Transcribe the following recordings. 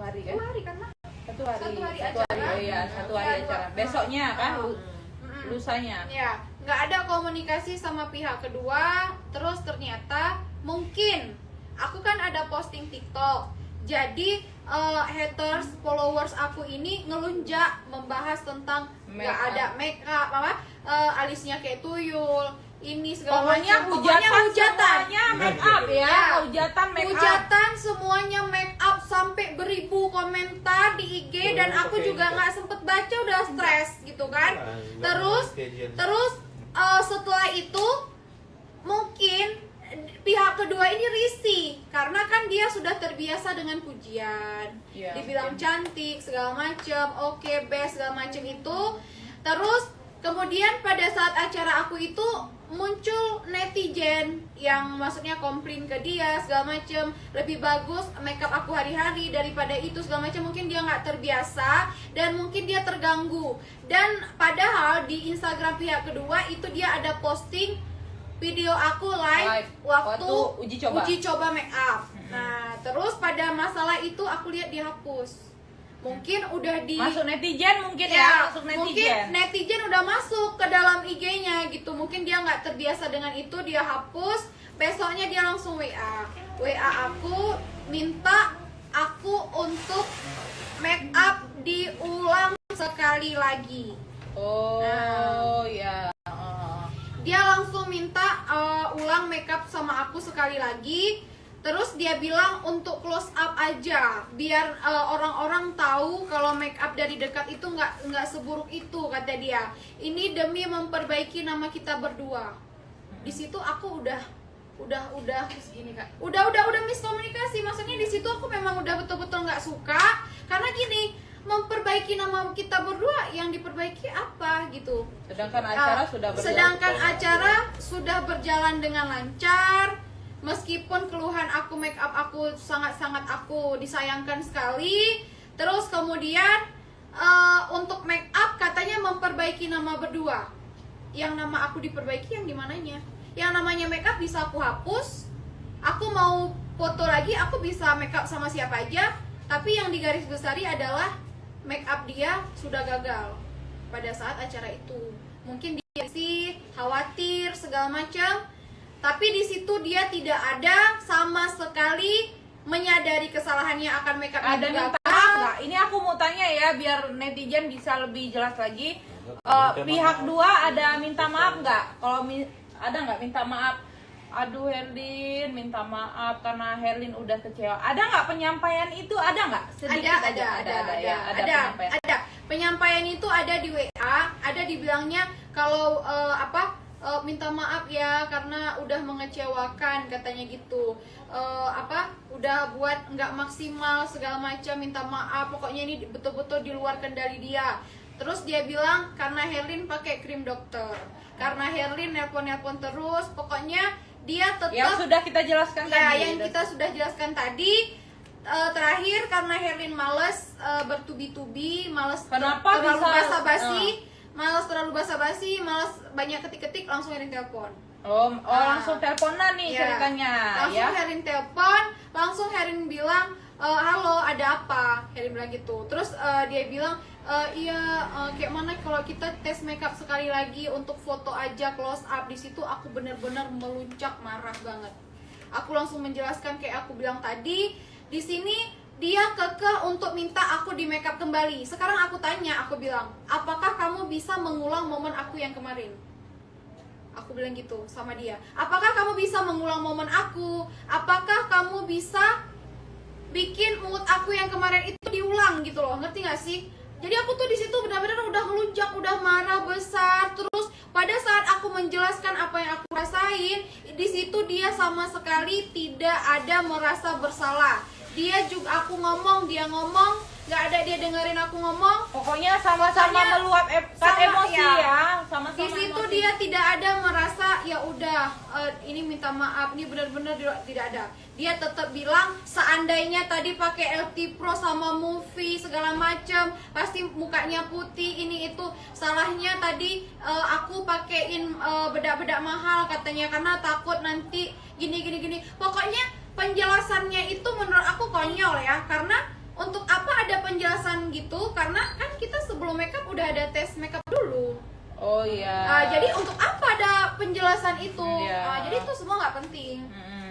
hari kan? 2 hari karena Satu hari acara. oh iya, satu hari acara. Besoknya kan lusanya. Ya, nggak ada komunikasi sama pihak kedua. Terus ternyata mungkin aku kan ada posting TikTok. Jadi haters, followers aku ini ngelunjak membahas tentang nggak ada make up alisnya kayak tuyul. Ini segala macam. Pokoknya hujatan semuanya make up ya. Hujatan make up. Hujatan semuanya make up sampai beribu komentar di IG dan aku juga nggak sempet baca, udah stres gitu kan. Terus setelah itu mungkin pihak kedua ini risih karena kan dia sudah terbiasa dengan pujian, dibilang cantik segala macam, oke best segala macam itu. Terus kemudian pada saat acara aku itu muncul netizen yang maksudnya komplain ke dia segala macem, lebih bagus makeup aku hari-hari daripada itu segala macam. Mungkin dia nggak terbiasa dan mungkin dia terganggu. Dan padahal di Instagram pihak kedua itu dia ada posting video aku live waktu uji coba makeup. Nah terus pada masalah itu aku lihat dihapus. Mungkin udah masuk netizen mungkin ya, masuk netizen. Mungkin netizen udah masuk ke dalam IG-nya gitu. Mungkin dia nggak terbiasa dengan itu, dia hapus. Besoknya dia langsung WA aku minta aku untuk make up diulang sekali lagi. Ya. Dia langsung minta ulang make up sama aku sekali lagi. Terus dia bilang untuk close up aja, biar orang-orang tahu kalau make up dari dekat itu nggak seburuk itu, kata dia. Ini demi memperbaiki nama kita berdua. Di situ aku udah ini Kak. Udah miskomunikasi. Maksudnya di situ aku memang udah betul-betul nggak suka karena gini, memperbaiki nama kita berdua, yang diperbaiki apa gitu. Sedangkan acara sudah berjalan dengan lancar. Meskipun keluhan aku make up aku sangat-sangat aku disayangkan sekali. Terus kemudian untuk make up katanya memperbaiki nama berdua. Yang nama aku diperbaiki yang dimananya? Yang namanya make up bisa aku hapus. Aku mau foto lagi aku bisa make up sama siapa aja. Tapi yang digarisbesari adalah make up dia sudah gagal pada saat acara itu. Mungkin dia sih khawatir segala macam. Tapi di situ dia tidak ada sama sekali menyadari kesalahannya akan make up. Ada minta maaf nggak? Ini aku mau tanya ya biar netizen bisa lebih jelas lagi. Pihak dua ada minta maaf nggak? Kalau ada nggak minta maaf? Aduh Herlin, minta maaf karena Herlin udah kecewa. Ada nggak penyampaian itu? Ada nggak? Ada. Penyampaian itu ada di WA, ada dibilangnya kalau minta maaf ya karena udah mengecewakan, katanya gitu. Udah buat nggak maksimal segala macam, minta maaf. Pokoknya ini betul-betul di luar kendali dia. Terus dia bilang karena Herlin pakai krim dokter, karena Herlin nelpon terus. Pokoknya dia tetap yang sudah kita jelaskan tadi. Kita sudah jelaskan tadi. Terakhir karena Herlin males bertubi-tubi, males terlalu basa-basi, males banyak ketik-ketik, langsung Herlin telepon. Langsung teleponan nih ceritanya. Langsung Herlin telepon, langsung Herlin bilang, halo ada apa? Herlin bilang gitu. Terus dia bilang, kayak mana kalau kita tes makeup sekali lagi untuk foto aja close up. Di situ aku benar-benar meluncak marah banget. Aku langsung menjelaskan kayak aku bilang tadi. Di sini dia kekeh untuk minta aku di makeup kembali. Sekarang aku tanya, aku bilang, apakah kamu bisa mengulang momen aku yang kemarin? Aku bilang gitu sama dia. Apakah kamu bisa mengulang momen aku? Apakah kamu bisa bikin mood aku yang kemarin itu diulang gitu loh? Ngerti gak sih? Jadi aku tuh di situ benar-benar udah ngelunjak, udah marah besar. Terus pada saat aku menjelaskan apa yang aku rasain, di situ dia sama sekali tidak ada merasa bersalah. Dia juga dia ngomong, nggak ada dia dengerin aku ngomong. Pokoknya sama-sama meluapkan emosi ya. Sama-sama di situ emosi. Dia tidak ada merasa ya udah ini minta maaf, ini benar-benar tidak ada. Dia tetap bilang seandainya tadi pakai LT Pro sama movie segala macam pasti mukanya putih, ini itu salahnya tadi aku pakein bedak-bedak mahal katanya karena takut nanti gini. Pokoknya penjelasannya itu menurut aku konyol ya, karena untuk apa penjelasan gitu karena kan kita sebelum makeup udah ada tes makeup dulu. Oh iya. Jadi untuk apa ada penjelasan itu? Iya. Jadi itu semua nggak penting.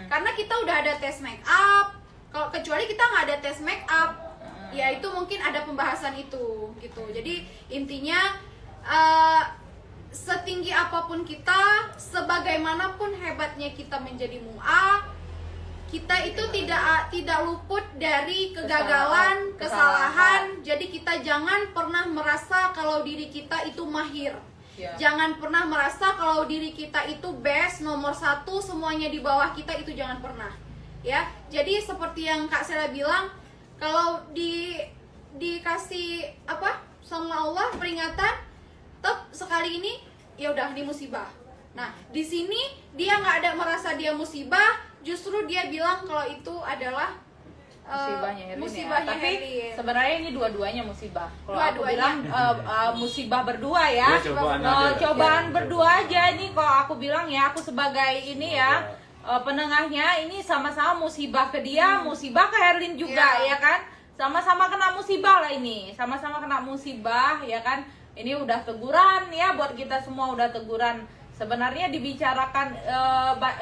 Karena kita udah ada tes makeup. Kalau kecuali kita nggak ada tes makeup, ya itu mungkin ada pembahasan itu gitu. Jadi intinya setinggi apapun kita, sebagaimanapun hebatnya kita menjadi MUA, kita itu tidak luput dari kegagalan, kesalahan. Jadi kita jangan pernah merasa kalau diri kita itu mahir. Jangan pernah merasa kalau diri kita itu best, nomor 1, semuanya di bawah kita, itu jangan pernah. Ya, jadi seperti yang Kak Sela bilang, kalau dikasih apa sama Allah peringatan, sekali ini ya udah, ini musibah. Nah, di sini dia nggak ada merasa dia musibah, justru dia bilang kalau itu adalah musibahnya Herlin musibahnya ya. Tapi Herlin. sebenarnya ini dua-duanya musibah. Kalau aku Dua-duanya. bilang musibah berdua ya. Cobaan berdua aja ini. Kalau aku bilang ya, aku sebagai ini ya penengahnya, ini sama-sama musibah ke dia, musibah ke Herlin juga ya kan. Sama-sama kena musibah lah ini. Sama-sama kena musibah ya kan. Ini udah teguran ya, buat kita semua udah teguran. Sebenarnya dibicarakan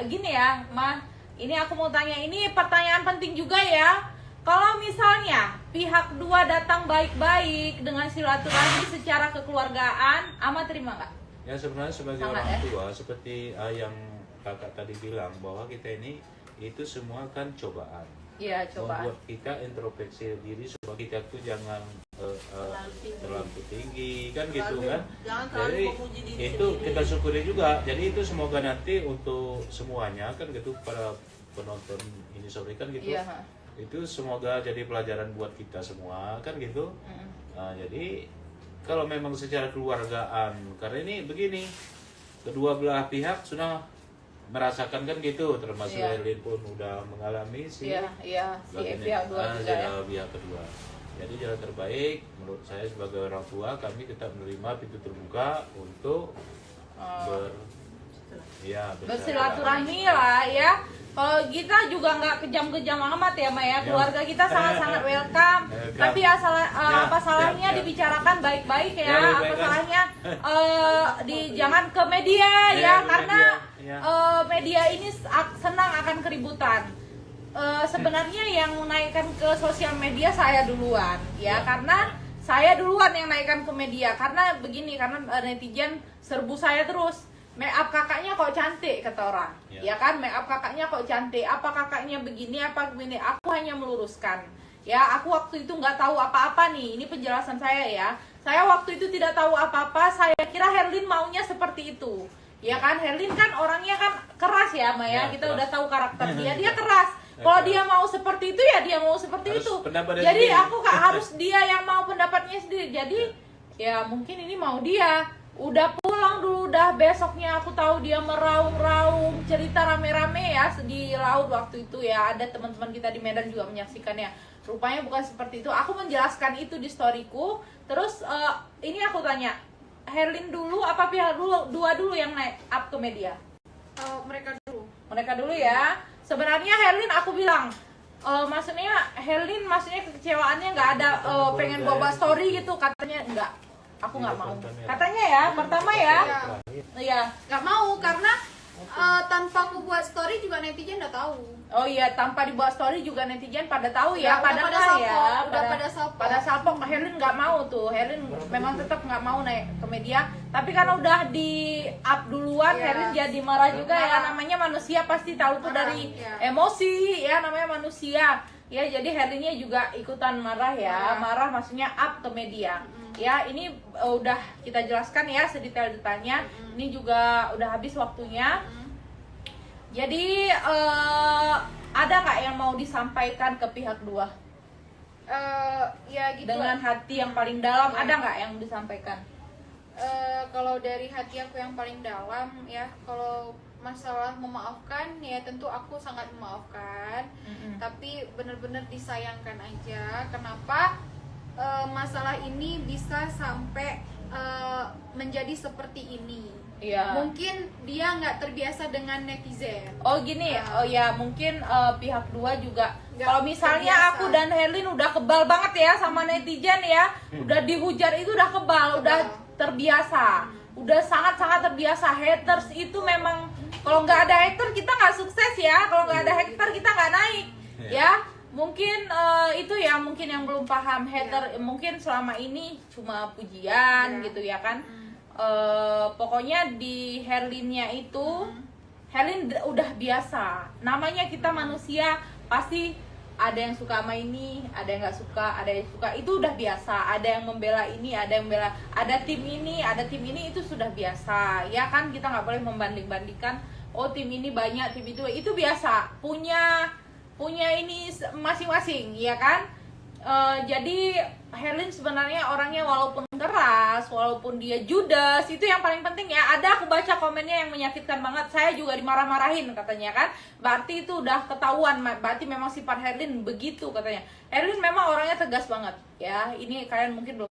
gini ya, Mah. Ini aku mau tanya, ini pertanyaan penting juga ya. Kalau misalnya pihak dua datang baik-baik dengan silaturahmi secara kekeluargaan, Ama terima nggak? Ya sebenarnya sebagai Sangat, orang tua, seperti yang kakak tadi bilang, bahwa kita ini itu semua kan cobaan. Iya, cobaan. Membuat kita introspeksi diri supaya kita tuh jangan terlalu tinggi kan gitu kan. Jadi itu kita syukuri juga. Jadi itu semoga nanti untuk semuanya kan gitu, para penonton ini sore kan gitu. Iya. Itu semoga jadi pelajaran buat kita semua kan gitu. Nah, jadi kalau memang secara keluargaan, karena ini begini, kedua belah pihak sudah merasakan kan gitu, termasuk Herlin pun udah mengalami si pihak dua juga ya. pihak kedua. Jadi jalan terbaik menurut saya sebagai orang tua, kami tetap menerima pintu terbuka untuk bersilaturahmi lah ya. Kalau kita juga nggak kejam-kejam amat ya, Mbak ya. Keluarga kita sangat-sangat welcome. Tapi apa salahnya dibicarakan baik-baik ya. Apa salahnya jangan ke media ya, karena media ini senang akan keributan. Sebenarnya yang menaikkan ke sosial media saya duluan ya, karena saya duluan yang naikkan ke media. Karena begini, karena netizen serbu saya terus, make up kakaknya kok cantik kata orang ya kan, make up kakaknya kok cantik, apa kakaknya begini apa begini. Aku hanya meluruskan ya, aku waktu itu nggak tahu apa-apa nih, ini penjelasan saya ya. Saya waktu itu tidak tahu apa-apa, saya kira Herlin maunya seperti itu ya kan. Herlin kan orangnya kan keras ya, Maya, kita udah tahu karakter dia keras. Kalau dia mau seperti itu ya dia mau seperti itu. Jadi aku harus dia yang mau pendapatnya sendiri. Jadi ya mungkin ini mau dia. Udah pulang dulu, udah besoknya aku tahu dia meraung-raung, cerita rame-rame ya di laut waktu itu ya. Ada teman-teman kita di Medan juga menyaksikannya. Rupanya bukan seperti itu. Aku menjelaskan itu di storyku. Terus ini aku tanya, Herlin dulu apa pihak dua dulu yang naik up ke media? Mereka dulu ya. Sebenarnya Herlin aku bilang, maksudnya kekecewaannya nggak ada pengen bawa story gitu, katanya enggak, aku nggak mau, katanya ya pertama ya, iya nggak mau karena tanpa aku buat story juga netizen udah tahu. Oh iya, tanpa dibuat story juga netizen pada tahu ya, pada salpok. Herlin nggak mau tuh, Herlin memang tetap nggak mau naik ke media. Tapi karena udah di up duluan, Herlin jadi marah juga ya. Namanya manusia pasti tahu tuh dari emosi ya, namanya manusia. Ya jadi Herlinnya juga ikutan marah ya, marah maksudnya up ke media. Ya ini udah kita jelaskan ya sedetail-detailnya. Ini juga udah habis waktunya. Jadi ada nggak yang mau disampaikan ke pihak dua? Ya gitu. Dengan hati yang paling dalam, ada nggak yang disampaikan? Kalau dari hati aku yang paling dalam ya, kalau masalah memaafkan ya tentu aku sangat memaafkan. Tapi benar-benar disayangkan aja kenapa masalah ini bisa sampai menjadi seperti ini Iya. Mungkin dia nggak terbiasa dengan netizen. Oh gini, oh ya mungkin pihak dua juga. Nggak Kalau misalnya terbiasa. aku dan Herlin udah kebal banget ya sama netizen ya, udah dihujat itu udah kebal, udah terbiasa, udah sangat-sangat terbiasa. Haters itu memang kalau nggak ada hater kita nggak sukses ya, kalau nggak ada hater kita nggak naik ya. Mungkin itu ya mungkin yang belum paham hater mungkin selama ini cuma pujian gitu ya kan. Pokoknya di Herlinnya itu Herlin udah biasa, namanya kita manusia pasti ada yang suka sama ini, ada yang nggak suka, ada yang suka, itu udah biasa. Ada yang membela ini, ada yang membela, ada tim ini, ada tim ini, itu sudah biasa ya kan. Kita nggak boleh membanding-bandingkan, oh tim ini banyak, tim itu biasa, punya ini masing-masing ya kan. Jadi Herlin sebenarnya orangnya walaupun keras, walaupun dia judes, itu yang paling penting ya. Ada aku baca komennya yang menyakitkan banget, saya juga dimarah-marahin katanya kan. Berarti itu udah ketahuan, berarti memang sifat Herlin begitu katanya. Herlin memang orangnya tegas banget ya. Ini kalian mungkin belum.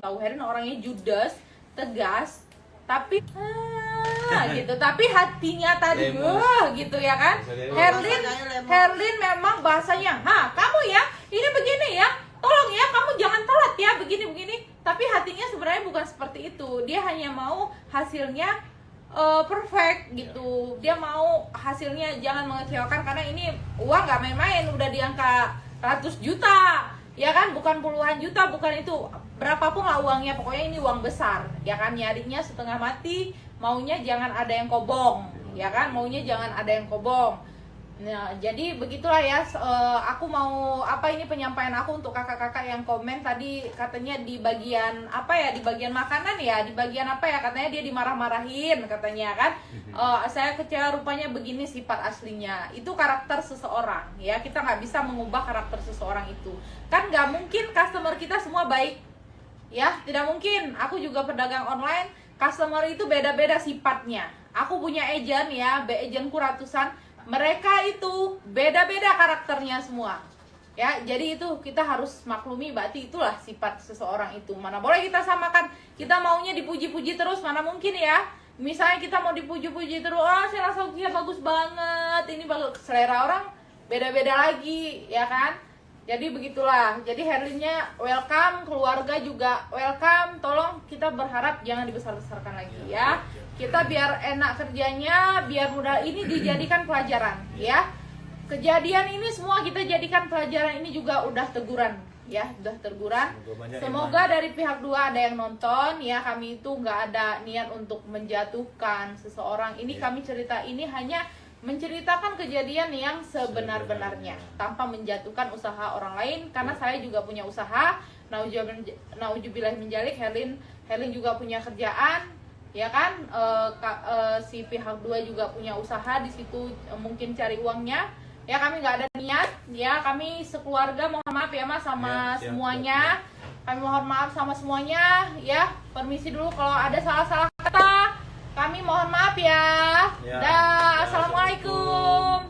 Tahu Herlin orangnya judes, tegas, tapi gitu. Tapi hatinya tadi gitu ya kan. Herlin memang bahasanya, kamu ya, ini begini ya, tolong ya, kamu jangan telat ya, begini. Tapi hatinya sebenarnya bukan seperti itu. Dia hanya mau hasilnya perfect gitu. Dia mau hasilnya jangan mengecewakan, karena ini uang nggak main-main, udah di angka ratus juta. Ya kan, bukan puluhan juta, bukan itu, berapapun lah uangnya, pokoknya ini uang besar ya kan. Nyarinya setengah mati, maunya jangan ada yang kobong ya kan, maunya jangan ada yang kobong. Nah jadi begitulah ya. Aku mau ini penyampaian aku untuk kakak-kakak yang komen tadi, katanya di bagian di bagian makanan ya, di bagian katanya dia dimarah-marahin katanya kan. Saya kecewa, rupanya begini sifat aslinya, itu karakter seseorang ya. Kita nggak bisa mengubah karakter seseorang itu kan. Nggak mungkin customer kita semua baik ya, tidak mungkin. Aku juga pedagang online, customer itu beda-beda sifatnya. Aku punya agent ya, agentku ratusan, mereka itu beda-beda karakternya semua ya. Jadi itu kita harus maklumi, berarti itulah sifat seseorang itu. Mana boleh kita samakan, kita maunya dipuji-puji terus, mana mungkin ya. Misalnya kita mau dipuji-puji terus, saya rasa dia bagus banget, ini bagus, selera orang beda-beda lagi ya kan. Jadi begitulah. Jadi Herlinnya welcome, keluarga juga welcome. Tolong kita berharap jangan dibesar-besarkan lagi ya. Kita biar enak kerjanya, biar mudah. Ini dijadikan pelajaran ya. Kejadian ini semua kita jadikan pelajaran, ini juga udah teguran ya, udah teguran. Semoga dari pihak dua ada yang nonton ya. Kami itu nggak ada niat untuk menjatuhkan seseorang. Ini kami cerita ini hanya menceritakan kejadian yang sebenar-benarnya tanpa menjatuhkan usaha orang lain, karena saya juga punya usaha. Nauzubillah menjalik, Herlin juga punya kerjaan ya kan. Si pihak dua juga punya usaha di situ, mungkin cari uangnya ya. Kami nggak ada niat ya, kami sekeluarga mohon maaf ya Mas sama semuanya. Kami mohon maaf sama semuanya ya. Permisi dulu kalau ada salah-salah kata, kami mohon maaf ya. Dah, assalamualaikum.